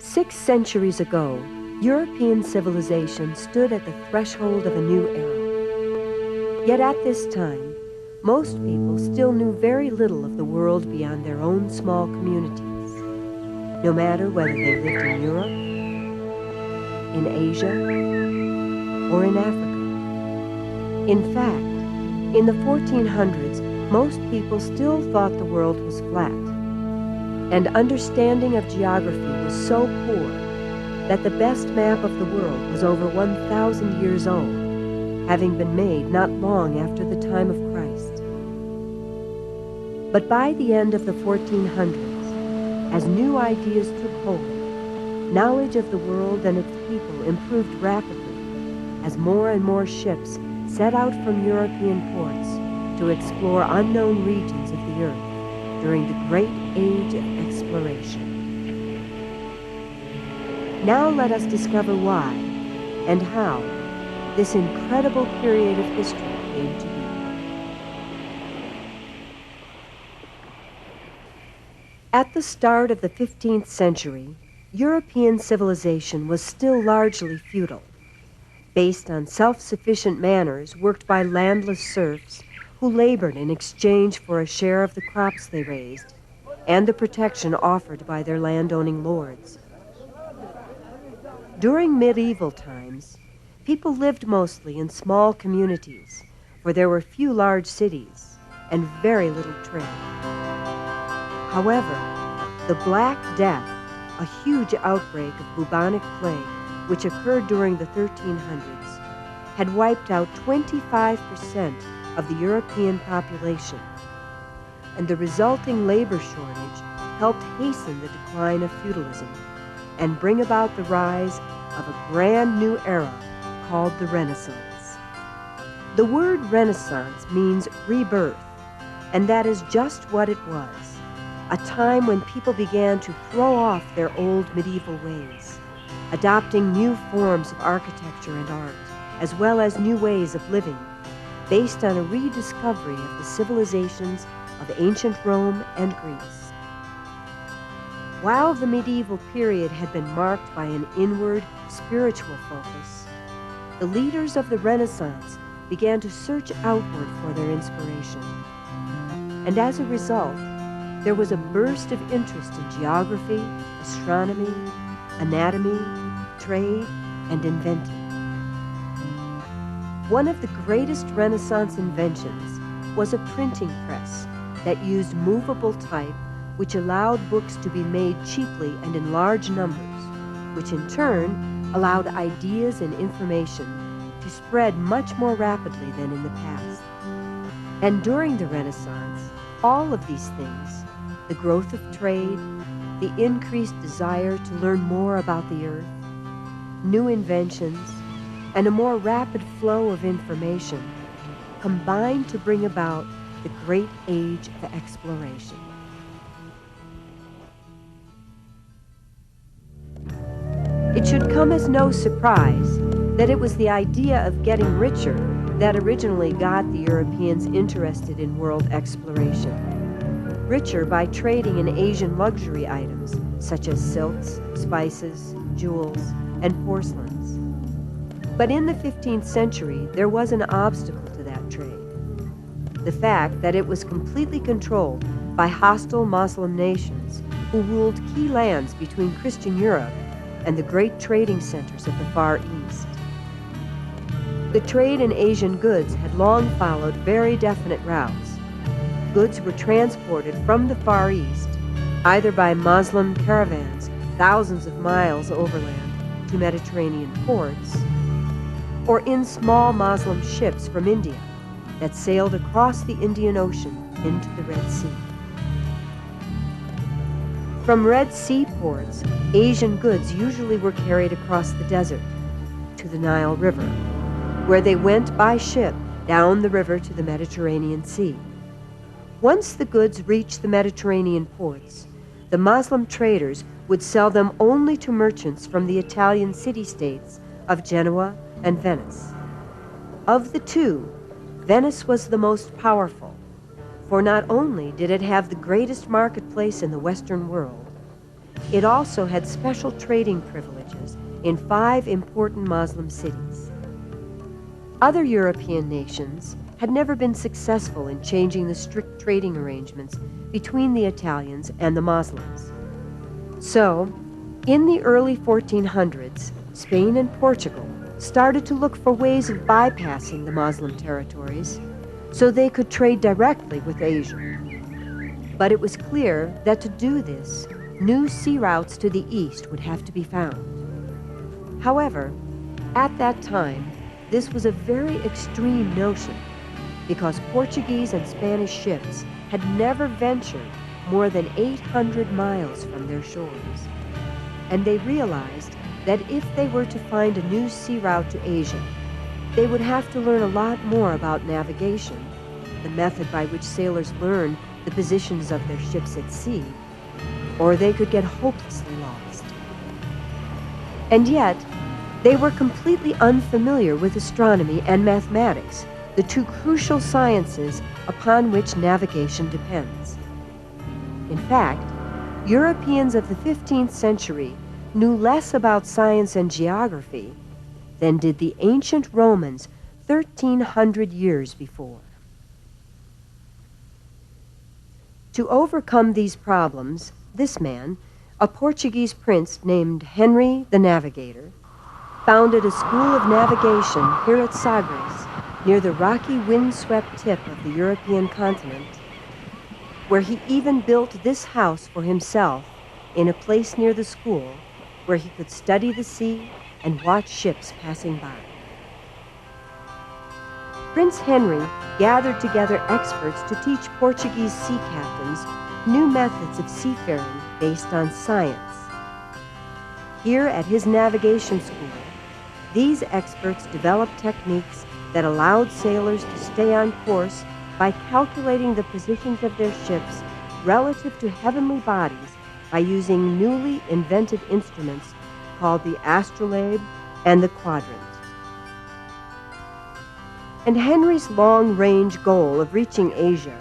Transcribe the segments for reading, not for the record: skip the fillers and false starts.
6 centuries ago, European civilization stood at the threshold of a new era. Yet at this time, most people still knew very little of the world beyond their own small communities, no matter whether they lived in Europe, in Asia, or in Africa. In fact, in the 1400s, most people still thought the world was flat, and understanding of geography was so poor that the best map of the world was over 1,000 years old, having been made not long after the time of Christ. But by the end of the 1400s, as new ideas took hold, knowledge of the world and its people improved rapidly as more and more ships set out from European ports to explore unknown regions of the earth during the great age of exploration. Now let us discover why and how this incredible period of history came to be. At the start of the 15th century, European civilization was still largely feudal, based on self-sufficient manners worked by landless serfs who labored in exchange for a share of the crops they raised and the protection offered by their landowning lords. During medieval times, people lived mostly in small communities where there were few large cities and very little trade. However, the Black Death, a huge outbreak of bubonic plague which occurred during the 1300s, had wiped out 25% of the European population, and the resulting labor shortage helped hasten the decline of feudalism and bring about the rise of a brand new era called the Renaissance. The word Renaissance means rebirth, and that is just what it was, a time when people began to throw off their old medieval ways, adopting new forms of architecture and art, as well as new ways of living, based on a rediscovery of the civilizations of ancient Rome and Greece. While the medieval period had been marked by an inward, spiritual focus, the leaders of the Renaissance began to search outward for their inspiration. And as a result, there was a burst of interest in geography, astronomy, anatomy, trade, and inventing. One of the greatest Renaissance inventions was a printing press that used movable type, which allowed books to be made cheaply and in large numbers, which in turn allowed ideas and information to spread much more rapidly than in the past. And during the Renaissance, all of these things, the growth of trade, the increased desire to learn more about the earth, new inventions, and a more rapid flow of information, combined to bring about the great age of exploration. It should come as no surprise that it was the idea of getting richer that originally got the Europeans interested in world exploration. Richer by trading in Asian luxury items such as silks, spices, jewels, and porcelains. But in the 15th century, there was an obstacle to that trade. The fact that it was completely controlled by hostile Muslim nations who ruled key lands between Christian Europe and the great trading centers of the Far East. The trade in Asian goods had long followed very definite routes. Goods were transported from the Far East, either by Muslim caravans thousands of miles overland to Mediterranean ports, or in small Muslim ships from India that sailed across the Indian Ocean into the Red Sea. From Red Sea ports, Asian goods usually were carried across the desert to the Nile River, where they went by ship down the river to the Mediterranean Sea. Once the goods reached the Mediterranean ports, the Muslim traders would sell them only to merchants from the Italian city-states of Genoa and Venice. Of the two, Venice was the most powerful, for not only did it have the greatest marketplace in the Western world, It also had special trading privileges in 5 important Muslim cities. Other European nations had never been successful in changing the strict trading arrangements between the Italians and the Muslims. So, in the early 1400s, Spain and Portugal started to look for ways of bypassing the Muslim territories so they could trade directly with Asia. But it was clear that to do this, new sea routes to the east would have to be found. However, at that time, this was a very extreme notion because Portuguese and Spanish ships had never ventured more than 800 miles from their shores. And they realized that if they were to find a new sea route to Asia, they would have to learn a lot more about navigation, the method by which sailors learn the positions of their ships at sea, or they could get hopelessly lost. And yet, they were completely unfamiliar with astronomy and mathematics, the 2 crucial sciences upon which navigation depends. In fact, Europeans of the 15th century knew less about science and geography than did the ancient Romans 1,300 years before. To overcome these problems, this man, a Portuguese prince named Henry the Navigator, founded a school of navigation here at Sagres, near the rocky, windswept tip of the European continent, where he even built this house for himself in a place near the school where he could study the sea and watch ships passing by. Prince Henry gathered together experts to teach Portuguese sea captains new methods of seafaring based on science. Here at his navigation school, these experts developed techniques that allowed sailors to stay on course by calculating the positions of their ships relative to heavenly bodies by using newly invented instruments called the astrolabe and the quadrant. And Henry's long-range goal of reaching Asia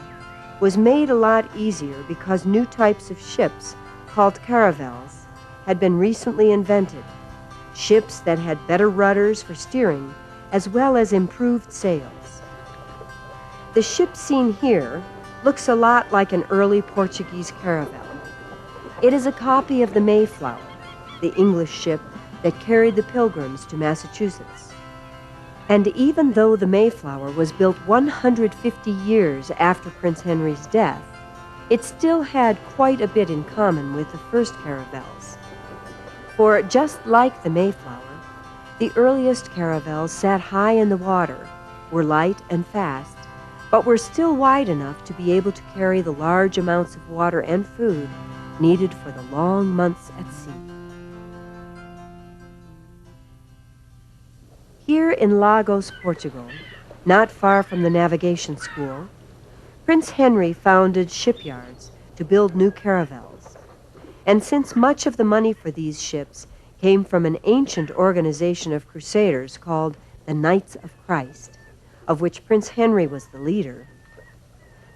was made a lot easier because new types of ships, called caravels, had been recently invented, ships that had better rudders for steering, as well as improved sails. The ship seen here looks a lot like an early Portuguese caravel. It is a copy of the Mayflower, the English ship that carried the Pilgrims to Massachusetts. And even though the Mayflower was built 150 years after Prince Henry's death, it still had quite a bit in common with the first caravels. For just like the Mayflower, the earliest caravels sat high in the water, were light and fast, but were still wide enough to be able to carry the large amounts of water and food needed for the long months at sea. Here in Lagos, Portugal, not far from the navigation school, Prince Henry founded shipyards to build new caravels. And since much of the money for these ships came from an ancient organization of crusaders called the Knights of Christ, of which Prince Henry was the leader,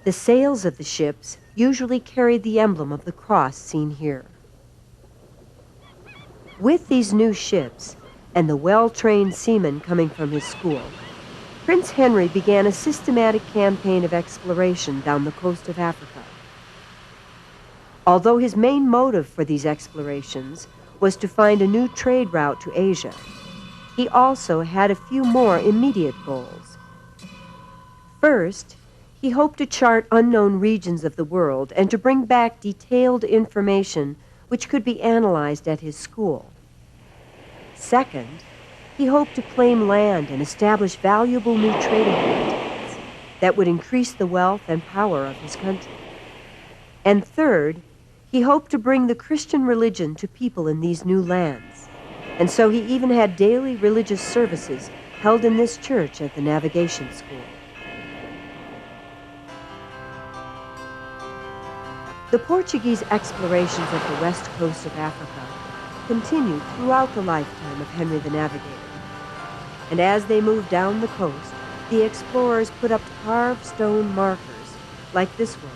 the sails of the ships usually carried the emblem of the cross seen here. With these new ships and the well-trained seamen coming from his school, Prince Henry began a systematic campaign of exploration down the coast of Africa. Although his main motive for these explorations was to find a new trade route to Asia, he also had a few more immediate goals. First, he hoped to chart unknown regions of the world and to bring back detailed information which could be analyzed at his school. Second, he hoped to claim land and establish valuable new trading contacts that would increase the wealth and power of his country. And third, he hoped to bring the Christian religion to people in these new lands. And so he even had daily religious services held in this church at the navigation school. The Portuguese explorations of the west coast of Africa continued throughout the lifetime of Henry the Navigator. And as they moved down the coast, the explorers put up carved stone markers, like this one,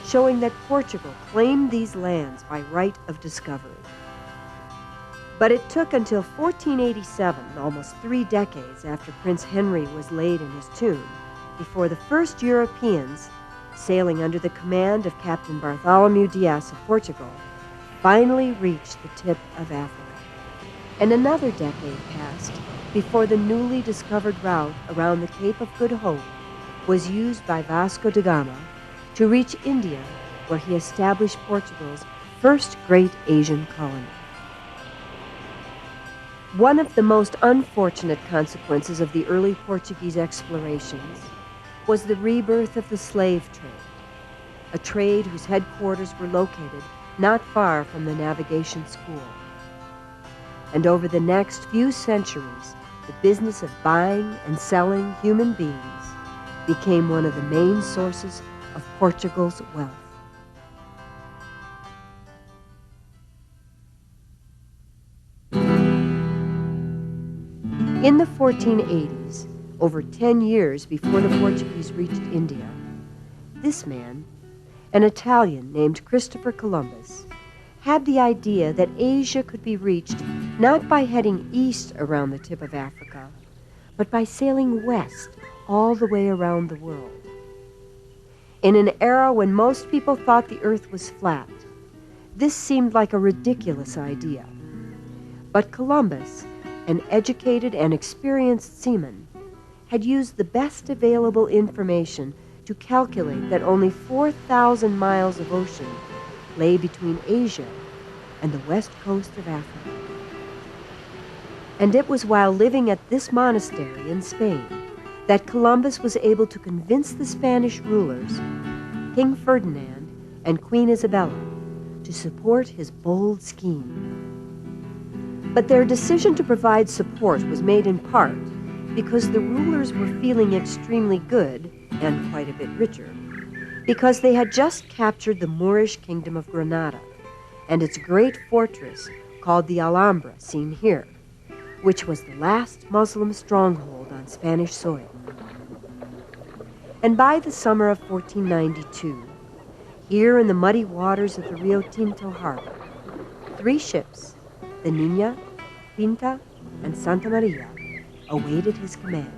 showing that Portugal claimed these lands by right of discovery. But it took until 1487, almost 3 decades after Prince Henry was laid in his tomb, before the first Europeans, sailing under the command of Captain Bartholomew Dias of Portugal, finally reached the tip of Africa. And another decade passed before the newly discovered route around the Cape of Good Hope was used by Vasco da Gama to reach India, where he established Portugal's first great Asian colony. One of the most unfortunate consequences of the early Portuguese explorations was the rebirth of the slave trade, a trade whose headquarters were located not far from the navigation school. And over the next few centuries, the business of buying and selling human beings became one of the main sources of Portugal's wealth. In the 1480s, over 10 years before the Portuguese reached India, this man, an Italian named Christopher Columbus, had the idea that Asia could be reached not by heading east around the tip of Africa, but by sailing west all the way around the world. In an era when most people thought the earth was flat, this seemed like a ridiculous idea. But Columbus, an educated and experienced seaman, had used the best available information to calculate that only 4,000 miles of ocean lay between Asia and the west coast of Africa. And it was while living at this monastery in Spain that Columbus was able to convince the Spanish rulers, King Ferdinand and Queen Isabella, to support his bold scheme. But their decision to provide support was made in part because the rulers were feeling extremely good, and quite a bit richer, because they had just captured the Moorish kingdom of Granada and its great fortress called the Alhambra, seen here, which was the last Muslim stronghold on Spanish soil. And by the summer of 1492, here in the muddy waters of the Rio Tinto harbor, 3 ships, the Niña, Pinta, and Santa Maria, awaited his command.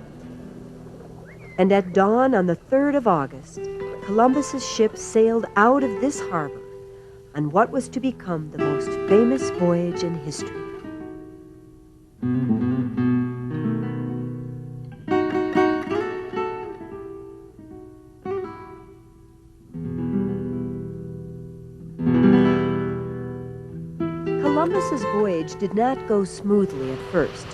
And at dawn on the 3rd of August, Columbus's ship sailed out of this harbor on what was to become the most famous voyage in history. Columbus's voyage did not go smoothly at first,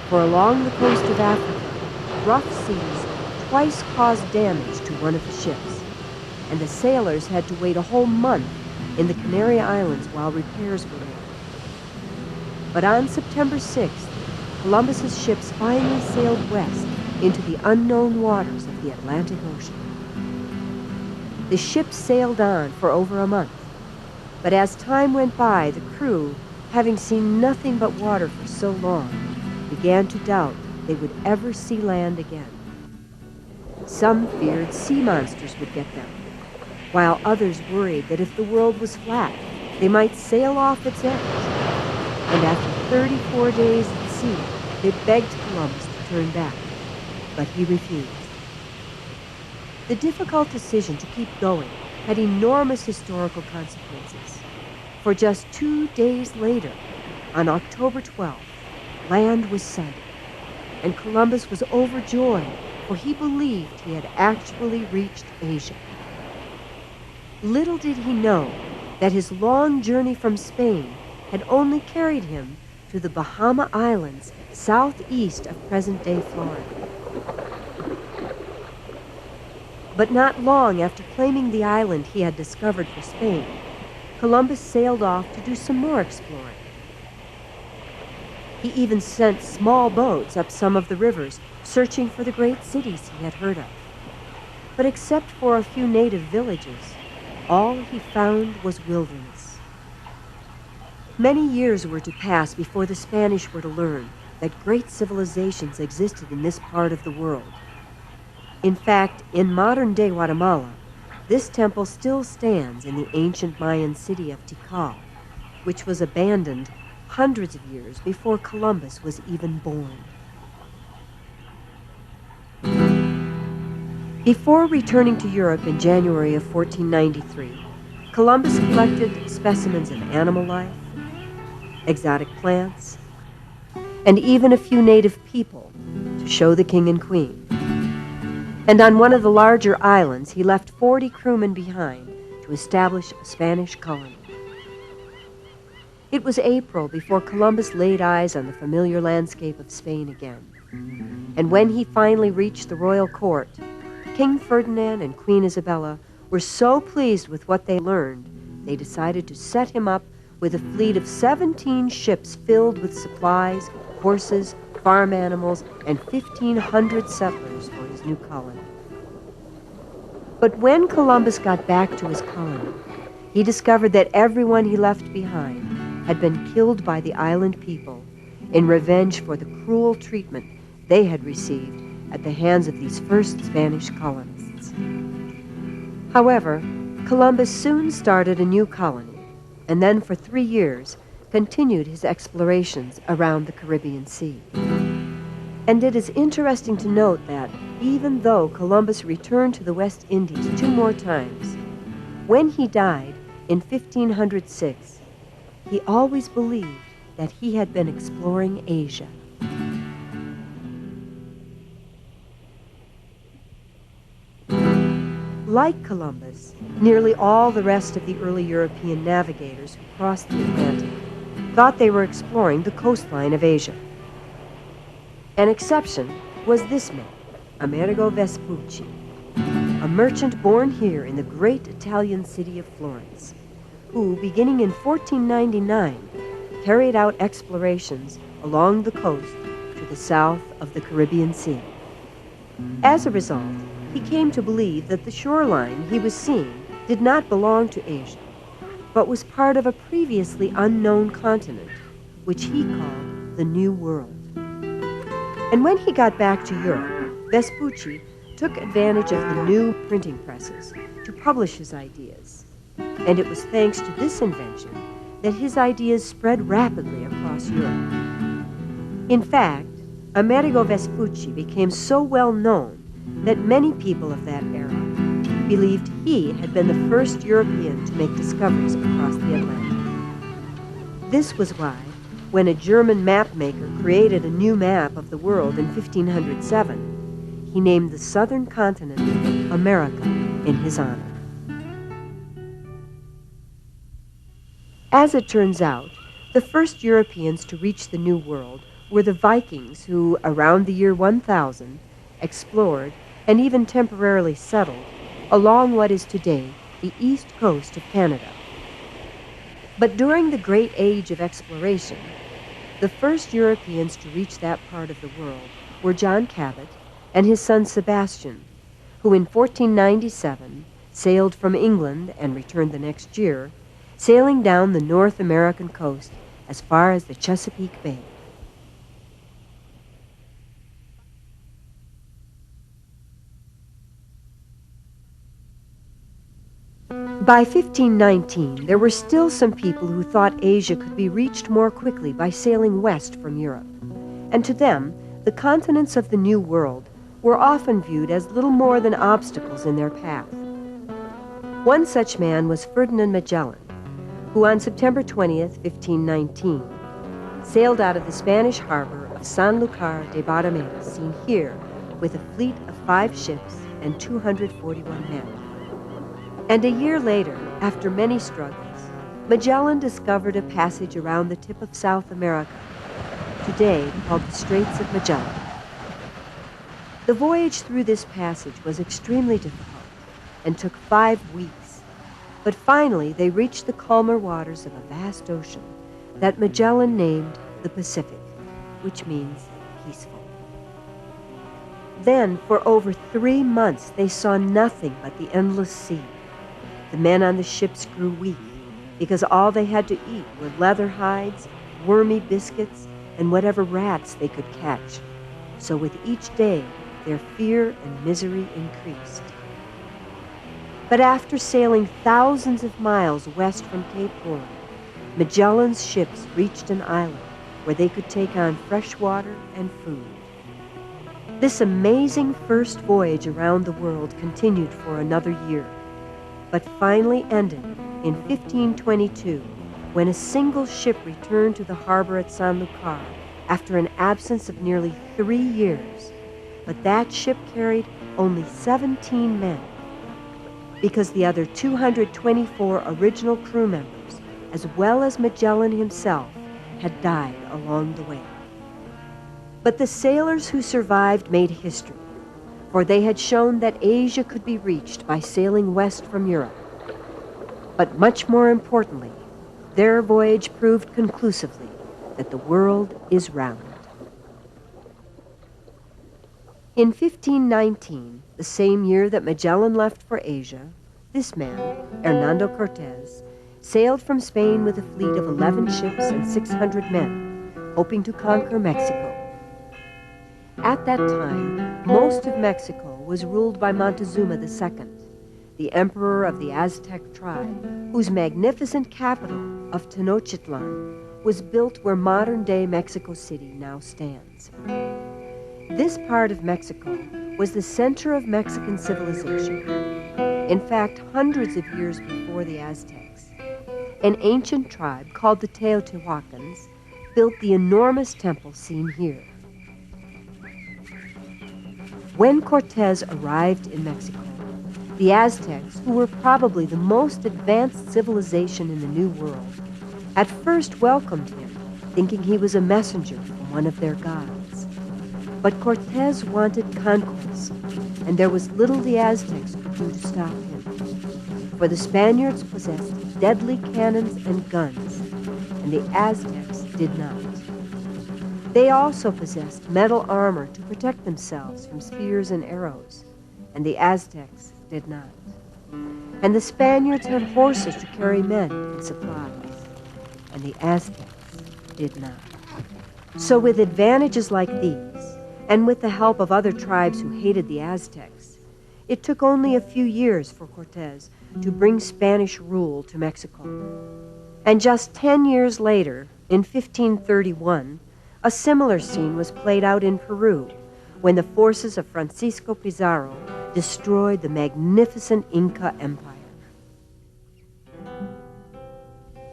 for along the coast of Africa, rough seas twice caused damage to one of the ships, and the sailors had to wait a whole month in the Canary Islands while repairs were made. But on September 6th, Columbus's ships finally sailed west into the unknown waters of the Atlantic Ocean. The ships sailed on for over a month, but as time went by, the crew, having seen nothing but water for so long, began to doubt they would ever see land again. Some feared sea monsters would get them, while others worried that if the world was flat, they might sail off its edge. And after 34 days at sea, they begged Columbus to turn back, but he refused. The difficult decision to keep going had enormous historical consequences. For just 2 days later, on October 12th, land was sighted, and Columbus was overjoyed, for he believed he had actually reached Asia. Little did he know that his long journey from Spain had only carried him to the Bahama Islands southeast of present-day Florida. But not long after claiming the island he had discovered for Spain, Columbus sailed off to do some more exploring. He even sent small boats up some of the rivers, searching for the great cities he had heard of. But except for a few native villages, all he found was wilderness. Many years were to pass before the Spanish were to learn that great civilizations existed in this part of the world. In fact, in modern-day Guatemala, This temple still stands in the ancient Mayan city of Tikal, which was abandoned hundreds of years before Columbus was even born. Before returning to Europe in January of 1493, Columbus collected specimens of animal life, exotic plants, and even a few native people to show the king and queen. And on one of the larger islands, he left 40 crewmen behind to establish a Spanish colony. It was April before Columbus laid eyes on the familiar landscape of Spain again. And when he finally reached the royal court, King Ferdinand and Queen Isabella were so pleased with what they learned, they decided to set him up with a fleet of 17 ships filled with supplies, horses, farm animals, and 1,500 settlers for his new colony. But when Columbus got back to his colony, he discovered that everyone he left behind had been killed by the island people in revenge for the cruel treatment they had received at the hands of these first Spanish colonists. However, Columbus soon started a new colony, and then for 3 years continued his explorations around the Caribbean Sea. And it is interesting to note that even though Columbus returned to the West Indies 2 more times, when he died in 1506, he always believed that he had been exploring Asia. Like Columbus, nearly all the rest of the early European navigators who crossed the Atlantic thought they were exploring the coastline of Asia. An exception was this man, Amerigo Vespucci, a merchant born here in the great Italian city of Florence, who, beginning in 1499, carried out explorations along the coast to the south of the Caribbean Sea. As a result, he came to believe that the shoreline he was seeing did not belong to Asia, but was part of a previously unknown continent, which he called the New World. And when he got back to Europe, Vespucci took advantage of the new printing presses to publish his ideas. And it was thanks to this invention that his ideas spread rapidly across Europe. In fact, Amerigo Vespucci became so well known that many people of that era believed he had been the first European to make discoveries across the Atlantic. This was why, when a German map maker created a new map of the world in 1507, he named the southern continent America in his honor. As it turns out, the first Europeans to reach the New World were the Vikings who, around the year 1000, explored and even temporarily settled along what is today the east coast of Canada. But during the Great Age of Exploration, the first Europeans to reach that part of the world were John Cabot and his son Sebastian, who in 1497 sailed from England and returned the next year, sailing down the North American coast as far as the Chesapeake Bay. By 1519, there were still some people who thought Asia could be reached more quickly by sailing west from Europe. And to them, the continents of the New World were often viewed as little more than obstacles in their path. One such man was Ferdinand Magellan, who on September 20th, 1519, sailed out of the Spanish harbor of Sanlúcar de Barrameda, seen here, with a fleet of 5 ships and 241 men. And a year later, after many struggles, Magellan discovered a passage around the tip of South America, today called the Straits of Magellan. The voyage through this passage was extremely difficult and took 5 weeks, but finally they reached the calmer waters of a vast ocean that Magellan named the Pacific, which means peaceful. Then, for over 3 months, they saw nothing but the endless sea. The men on the ships grew weak because all they had to eat were leather hides, wormy biscuits, and whatever rats they could catch. So with each day, their fear and misery increased. But after sailing thousands of miles west from Cape Horn, Magellan's ships reached an island where they could take on fresh water and food. This amazing first voyage around the world continued for another year, but finally ended in 1522 when a single ship returned to the harbor at San Lucar after an absence of nearly 3 years. But that ship carried only 17 men, because the other 224 original crew members, as well as Magellan himself, had died along the way. But the sailors who survived made history, for they had shown that Asia could be reached by sailing west from Europe. But much more importantly, their voyage proved conclusively that the world is round. In 1519, the same year that Magellan left for Asia, this man, Hernando Cortés, sailed from Spain with a fleet of 11 ships and 600 men, hoping to conquer Mexico. At that time, most of Mexico was ruled by Montezuma II, the emperor of the Aztec tribe, whose magnificent capital of Tenochtitlan was built where modern-day Mexico City now stands. This part of Mexico was the center of Mexican civilization. In fact, hundreds of years before the Aztecs, an ancient tribe called the Teotihuacans built the enormous temple seen here. When Cortés arrived in Mexico, the Aztecs, who were probably the most advanced civilization in the New World, at first welcomed him, thinking he was a messenger from one of their gods. But Cortés wanted conquest, and there was little the Aztecs could do to stop him. For the Spaniards possessed deadly cannons and guns, and the Aztecs did not. They also possessed metal armor to protect themselves from spears and arrows, and the Aztecs did not. And the Spaniards had horses to carry men and supplies, and the Aztecs did not. So with advantages like these, and with the help of other tribes who hated the Aztecs, it took only a few years for Cortés to bring Spanish rule to Mexico. And just 10 years later, in 1531, a similar scene was played out in Peru when the forces of Francisco Pizarro destroyed the magnificent Inca Empire.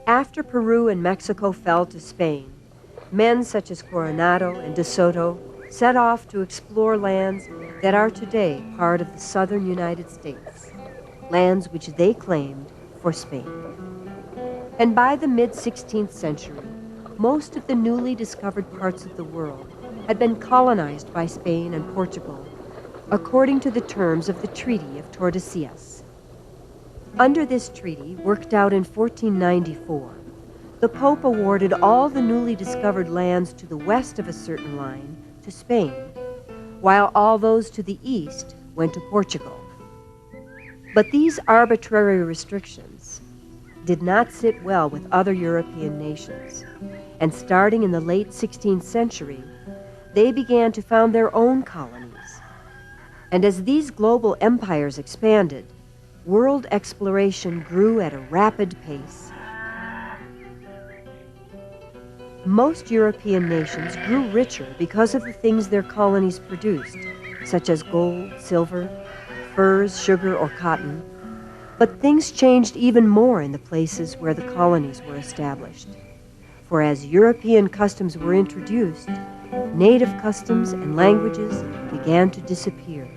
After Peru and Mexico fell to Spain, men such as Coronado and De Soto set off to explore lands that are today part of the southern United States, lands which they claimed for Spain. And by the mid-16th century, most of the newly discovered parts of the world had been colonized by Spain and Portugal, according to the terms of the Treaty of Tordesillas. Under this treaty, worked out in 1494, the Pope awarded all the newly discovered lands to the west of a certain line to Spain, while all those to the east went to Portugal. But these arbitrary restrictions did not sit well with other European nations, and starting in the late 16th century, they began to found their own colonies. And as these global empires expanded, world exploration grew at a rapid pace. Most European nations grew richer because of the things their colonies produced, such as gold, silver, furs, sugar, or cotton. But things changed even more in the places where the colonies were established. For as European customs were introduced, native customs and languages began to disappear.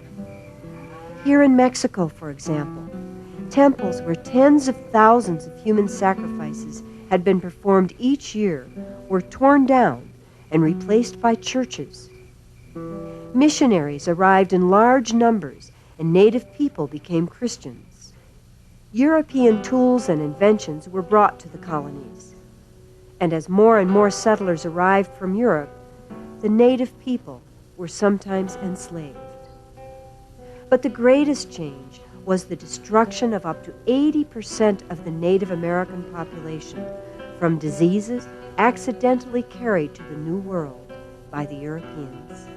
Here in Mexico, for example, temples where tens of thousands of human sacrifices had been performed each year were torn down and replaced by churches. Missionaries arrived in large numbers, and native people became Christians. European tools and inventions were brought to the colonies. And as more and more settlers arrived from Europe, the native people were sometimes enslaved. But the greatest change was the destruction of up to 80% of the Native American population from diseases accidentally carried to the New World by the Europeans.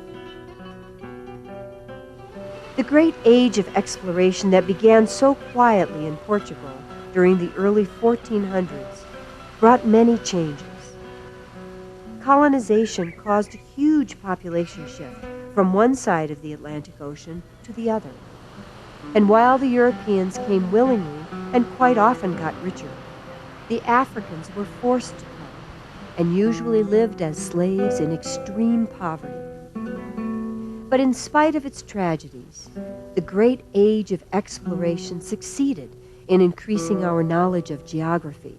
The great age of exploration that began so quietly in Portugal during the early 1400s brought many changes. Colonization caused a huge population shift from one side of the Atlantic Ocean to the other. And while the Europeans came willingly and quite often got richer, the Africans were forced to come and usually lived as slaves in extreme poverty. But in spite of its tragedies, the great age of exploration succeeded in increasing our knowledge of geography.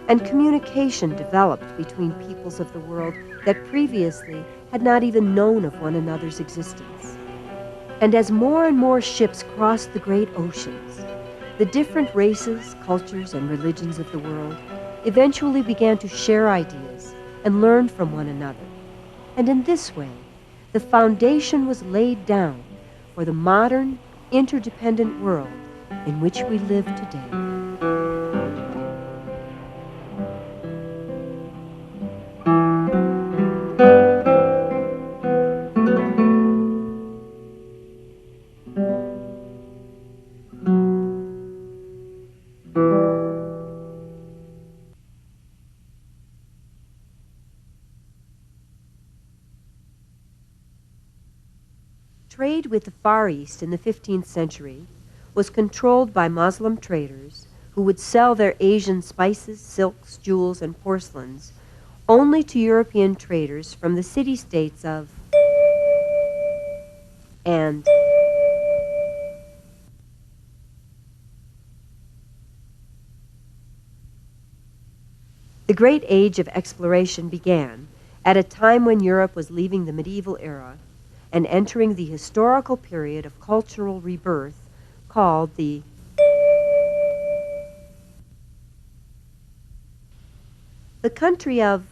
And communication developed between peoples of the world that previously had not even known of one another's existence. And as more and more ships crossed the great oceans, the different races, cultures, and religions of the world eventually began to share ideas and learn from one another. And in this way, the foundation was laid down for the modern, interdependent world in which we live today. Trade with the Far East in the 15th century was controlled by Muslim traders who would sell their Asian spices, silks, jewels, and porcelains only to European traders from the city-states of and the great age of exploration began at a time when Europe was leaving the medieval era and entering the historical period of cultural rebirth called the country of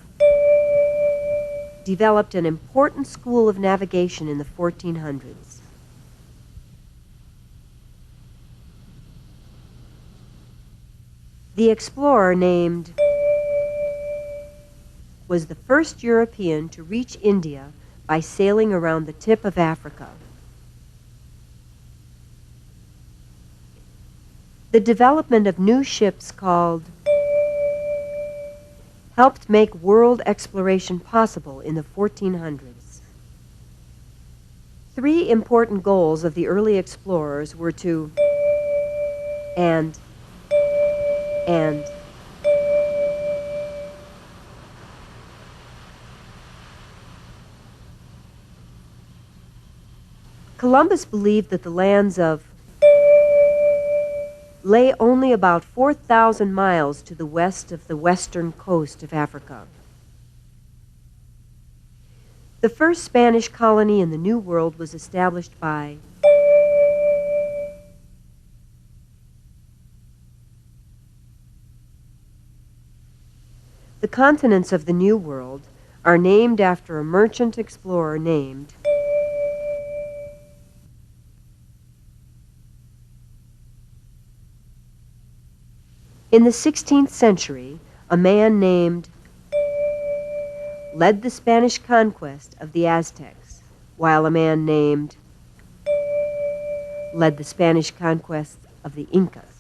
developed an important school of navigation in the 1400s. The explorer named was the first European to reach India by sailing around the tip of Africa. The development of new ships called helped make world exploration possible in the 1400s. Three important goals of the early explorers were to and Columbus believed that the lands of lay only about 4,000 miles to the west of the western coast of Africa. The first Spanish colony in the New World was established by the continents of the New World are named after a merchant explorer named in the 16th century, a man named led the Spanish conquest of the Aztecs, while a man named led the Spanish conquest of the Incas.